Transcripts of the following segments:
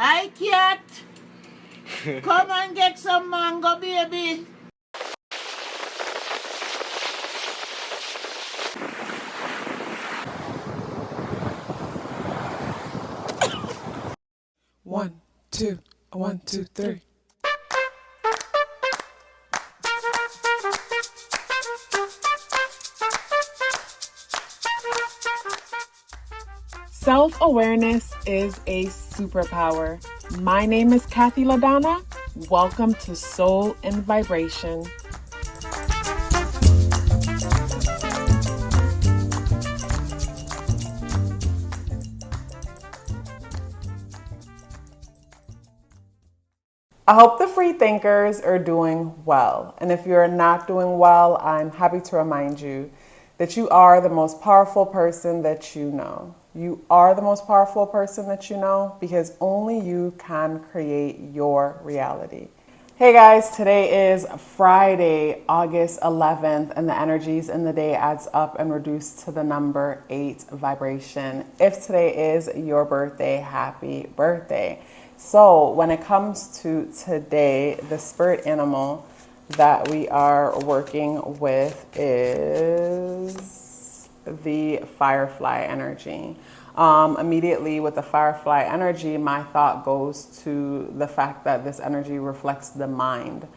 Hi, cat. Come and get some mango, baby. One, two, 1, 2, 3. Self-awareness is a superpower. My name is KathyLaDonna. Welcome to Soul and Vibration. I hope the free thinkers are doing well. And if you're not doing well, I'm happy to remind you that you are the most powerful person that you know. You are the most powerful person that you know because only you can create your reality. Hey guys, today is Friday, August 11th, and the energies in the day adds up and reduce to the number 8 vibration. If today is your birthday, happy birthday. So when it comes to today, the spirit animal that we are working with is the firefly energy. Immediately with the firefly energy, my thought goes to the fact that this energy reflects the mind.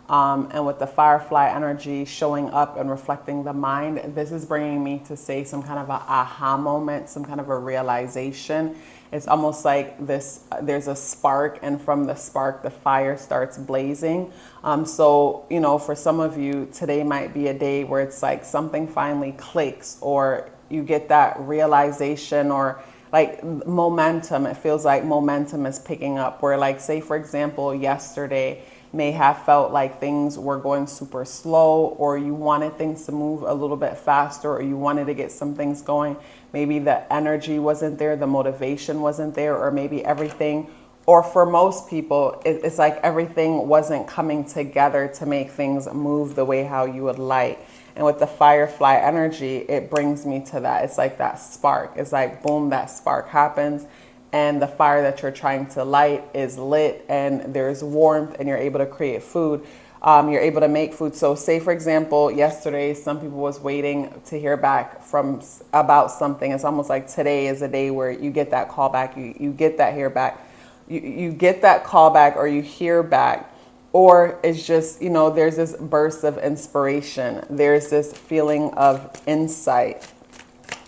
And with the firefly energy showing up and reflecting the mind, this is bringing me to say some kind of a aha moment, some kind of a realization. It's almost like there's a spark, and from the spark, the fire starts blazing. So, you know, for some of you, today might be a day where it's like something finally clicks, or you get that realization, or like momentum. It feels like momentum is picking up, where like, say for example, yesterday may have felt like things were going super slow, or you wanted things to move a little bit faster, or you wanted to get some things going. Maybe the energy wasn't there, the motivation wasn't there, or maybe everything, or for most people, it's like everything wasn't coming together to make things move the way how you would like. And with the firefly energy, it brings me to that. It's like that spark. It's like, boom, that spark happens, and the fire that you're trying to light is lit, and there's warmth, and you're able to create food. You're able to make food. So say, for example, yesterday, some people was waiting to hear back about something. It's almost like today is a day where you get that call back, you get that hear back, you get that call back, or you hear back. Or it's just, you know, there's this burst of inspiration. There's this feeling of insight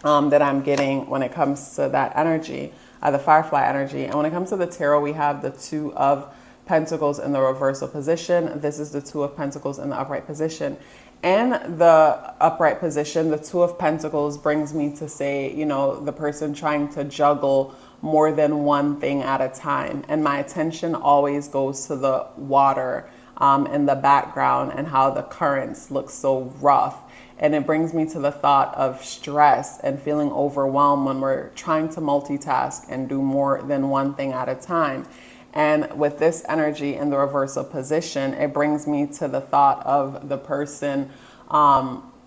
that I'm getting when it comes to that energy, the firefly energy. And when it comes to the tarot, we have the 2 of Pentacles in the reversal position. This is the 2 of Pentacles in the upright position. And the upright position, the 2 of Pentacles brings me to say, you know, the person trying to juggle more than one thing at a time. And my attention always goes to the water in the background and how the currents look so rough. And it brings me to the thought of stress and feeling overwhelmed when we're trying to multitask and do more than one thing at a time. And with this energy in the reversal position, it brings me to the thought of the person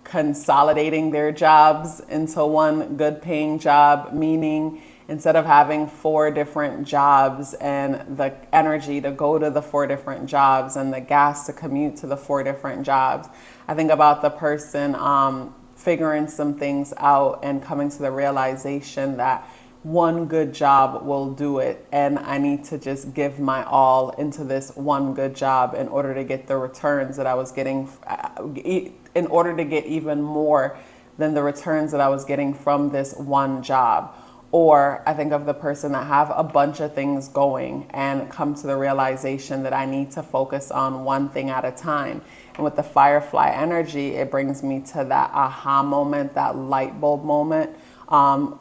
consolidating their jobs into one good paying job, meaning instead of having 4 different jobs and the energy to go to the 4 different jobs and the gas to commute to the 4 different jobs, I think about the person figuring some things out and coming to the realization that one good job will do it, and I need to just give my all into this one good job in order to get the returns that I was getting, in order to get even more than the returns that I was getting from this one job. Or I think of the person that have a bunch of things going and come to the realization that I need to focus on one thing at a time. And with the firefly energy, it brings me to that aha moment, that light bulb moment,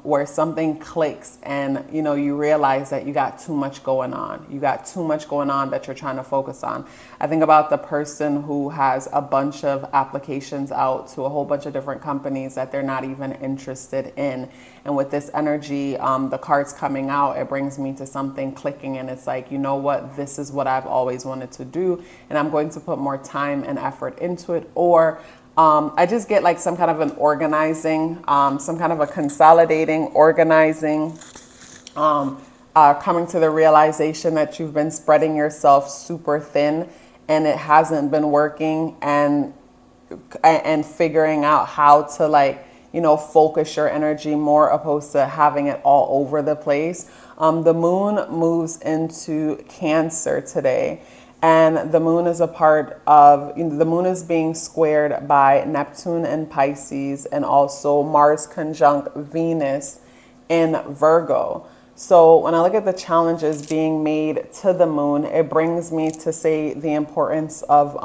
where something clicks and, you know, you realize that you got too much going on. You got too much going on that you're trying to focus on. I think about the person who has a bunch of applications out to a whole bunch of different companies that they're not even interested in. And with this energy, the cards coming out, it brings me to something clicking, and it's like, you know what, this is what I've always wanted to do, and I'm going to put more time and effort into it. Or I just get like some kind of an organizing, some kind of a consolidating, organizing, coming to the realization that you've been spreading yourself super thin and it hasn't been working, and figuring out how to, like, you know, focus your energy more opposed to having it all over the place. The moon moves into Cancer today, and the moon is a part of, the moon is being squared by Neptune in Pisces, and also Mars conjunct Venus in Virgo. So when I look at the challenges being made to the moon, it brings me to say the importance of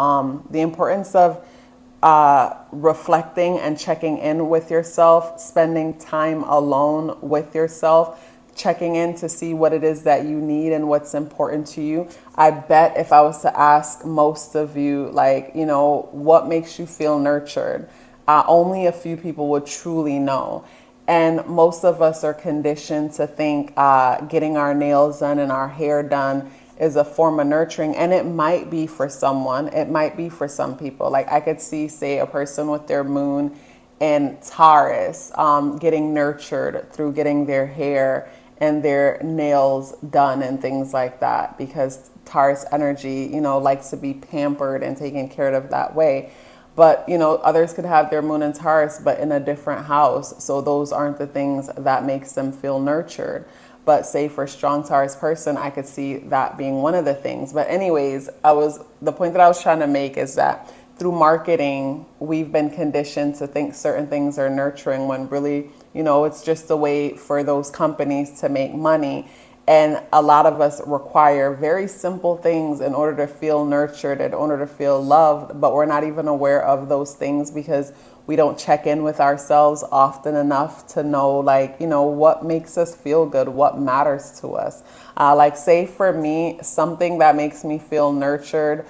reflecting and checking in with yourself, spending time alone with yourself, checking in to see what it is that you need and what's important to you. I bet if I was to ask most of you, like, you know, what makes you feel nurtured, only a few people would truly know. And most of us are conditioned to think getting our nails done and our hair done is a form of nurturing. And it might be for someone. It might be for some people. Like, I could see, say, a person with their moon in Taurus getting nurtured through getting their hair and their nails done and things like that, because Taurus energy, you know, likes to be pampered and taken care of that way. But, you know, others could have their moon in Taurus, but in a different house. So those aren't the things that makes them feel nurtured. But say for a strong Taurus person, I could see that being one of the things. But anyways, the point that I was trying to make is that through marketing, we've been conditioned to think certain things are nurturing, when really, you know, it's just a way for those companies to make money. And a lot of us require very simple things in order to feel nurtured, in order to feel loved, but we're not even aware of those things because we don't check in with ourselves often enough to know, like, you know, what makes us feel good, what matters to us. Like, say for me, something that makes me feel nurtured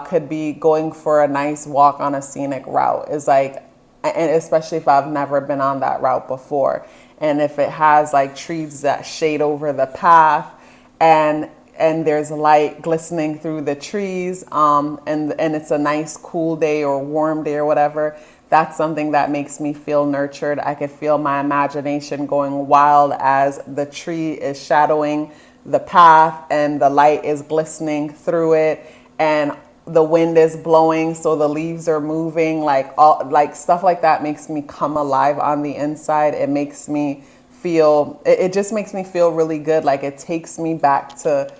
could be going for a nice walk on a scenic route. Is like, and especially if I've never been on that route before. And if it has like trees that shade over the path, and there's light glistening through the trees, and it's a nice cool day or warm day or whatever, that's something that makes me feel nurtured. I could feel my imagination going wild as the tree is shadowing the path and the light is glistening through it, and the wind is blowing, so the leaves are moving, like stuff like that makes me come alive on the inside. It makes me feel, it just makes me feel really good. Like, it takes me back to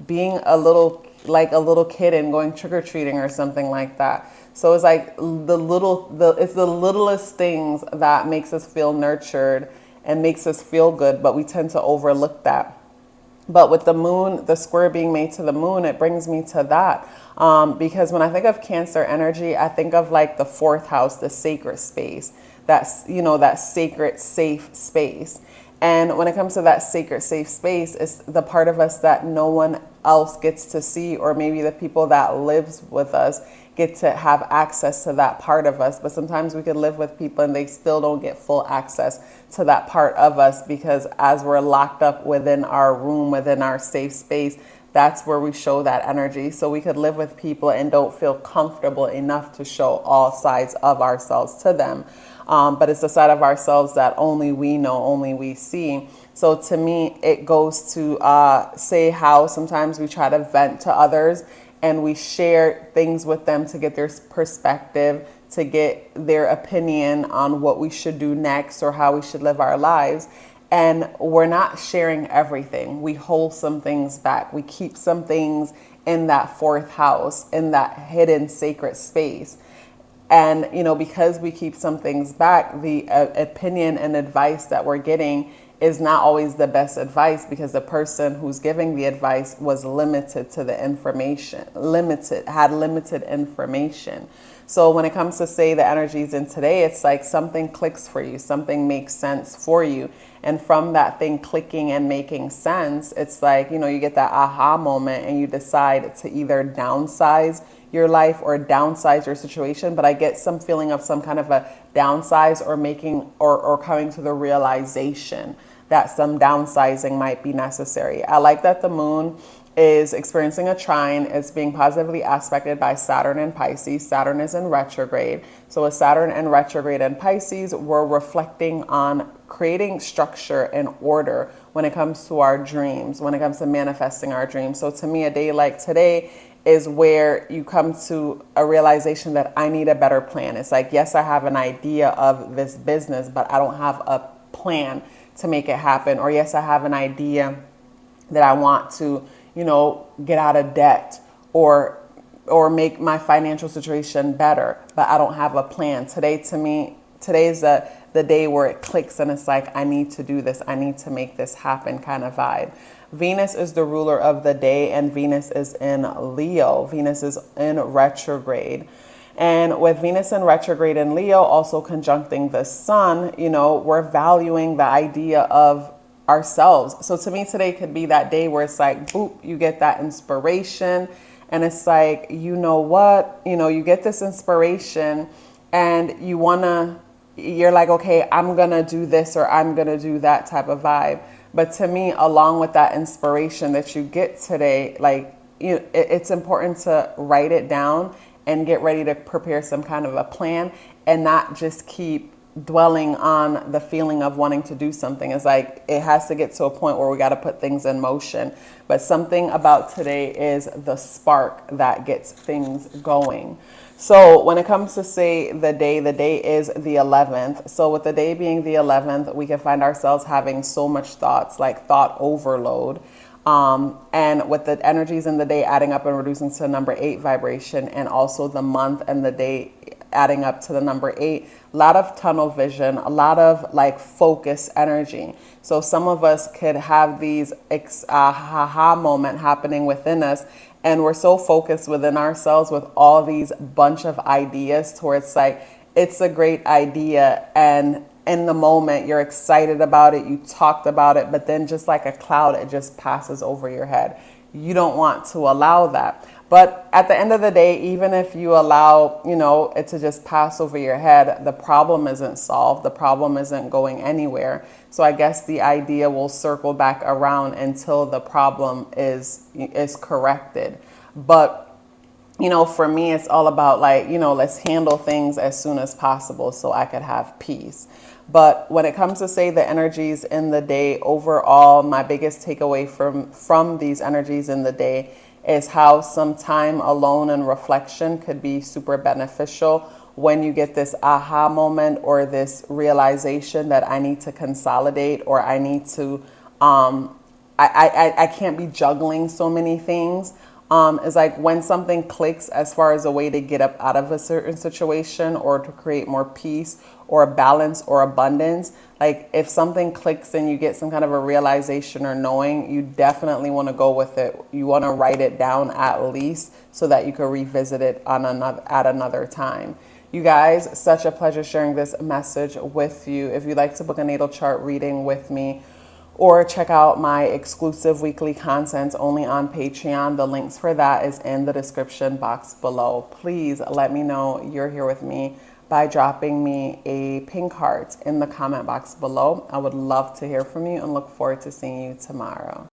being a little kid and going trick-or-treating or something like that. So it's like it's the littlest things that makes us feel nurtured and makes us feel good, but we tend to overlook that. But with the moon, the square being made to the moon, it brings me to that. Because when I think of Cancer energy, I think of like the fourth house, the sacred space. That's, you know, that sacred, safe space. And when it comes to that sacred, safe space, it's the part of us that no one else gets to see, or maybe the people that lives with us get to have access to that part of us. But sometimes we could live with people and they still don't get full access to that part of us, because as we're locked up within our room, within our safe space, that's where we show that energy. So we could live with people and don't feel comfortable enough to show all sides of ourselves to them. But it's the side of ourselves that only we know, only we see. So to me, it goes to say how sometimes we try to vent to others and we share things with them to get their perspective, to get their opinion on what we should do next or how we should live our lives. And we're not sharing everything. We hold some things back. We keep some things in that fourth house, in that hidden sacred space. And, you know, because we keep some things back, the opinion and advice that we're getting is not always the best advice, because the person who's giving the advice was limited to the information, had limited information. So when it comes to, say, the energies in today, it's like something clicks for you, something makes sense for you. And from that thing clicking and making sense, it's like, you know, you get that aha moment and you decide to either downsize your life or downsize your situation. But I get some feeling of some kind of a downsize, or making or coming to the realization that some downsizing might be necessary. I like that the moon is experiencing a trine. It's being positively aspected by Saturn in Pisces. Saturn is in retrograde. So with Saturn in retrograde in Pisces, we're reflecting on creating structure and order when it comes to our dreams, when it comes to manifesting our dreams. So to me, a day like today is where you come to a realization that I need a better plan. It's like, yes, I have an idea of this business, but I don't have a plan to make it happen. Or yes, I have an idea that I want to, get out of debt or make my financial situation better, but I don't have a plan. Today's the day where it clicks and it's like, I need to do this. I need to make this happen kind of vibe. Venus is the ruler of the day, and Venus is in Leo. Venus is in retrograde. And with Venus in retrograde in Leo also conjuncting the sun, we're valuing the idea of ourselves. So to me, today could be that day where it's like, boop, you get that inspiration. And it's like, you get this inspiration and you're like, okay, I'm going to do this or I'm going to do that type of vibe. But to me, along with that inspiration that you get today, it's important to write it down and get ready to prepare some kind of a plan and not just keep dwelling on the feeling of wanting to do something. It's like, it has to get to a point where we got to put things in motion. But something about today is the spark that gets things going. So when it comes to the day is the 11th. So with the day being the 11th, we can find ourselves having so much thoughts, like thought overload. And with the energies in the day adding up and reducing to number 8 vibration, and also the month and the day adding up to the number 8, a lot of tunnel vision, a lot of focus energy. So some of us could have these aha moment happening within us, and we're so focused within ourselves with all these bunch of ideas towards it's a great idea, and in the moment you're excited about it, you talked about it, but then just like a cloud, it just passes over your head. You don't want to allow that. But at the end of the day, even if you allow, it to just pass over your head, the problem isn't solved. The problem isn't going anywhere. So I guess the idea will circle back around until the problem is corrected. But, for me, it's all about let's handle things as soon as possible so I could have peace. But when it comes to the energies in the day, overall, my biggest takeaway from these energies in the day is how some time alone and reflection could be super beneficial when you get this aha moment or this realization that I need to consolidate, or I need to, I can't be juggling so many things. It's like when something clicks as far as a way to get up out of a certain situation or to create more peace or balance or abundance. Like if something clicks and you get some kind of a realization or knowing, you definitely want to go with it. You want to write it down at least so that you can revisit it at another time. You guys, such a pleasure sharing this message with you. If you'd like to book a natal chart reading with me, or check out my exclusive weekly content only on Patreon, the links for that is in the description box below. Please let me know you're here with me by dropping me a pink heart in the comment box below. I would love to hear from you and look forward to seeing you tomorrow.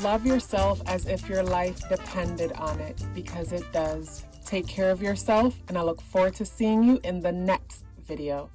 Love yourself as if your life depended on it, because it does. Take care of yourself, and I look forward to seeing you in the next video.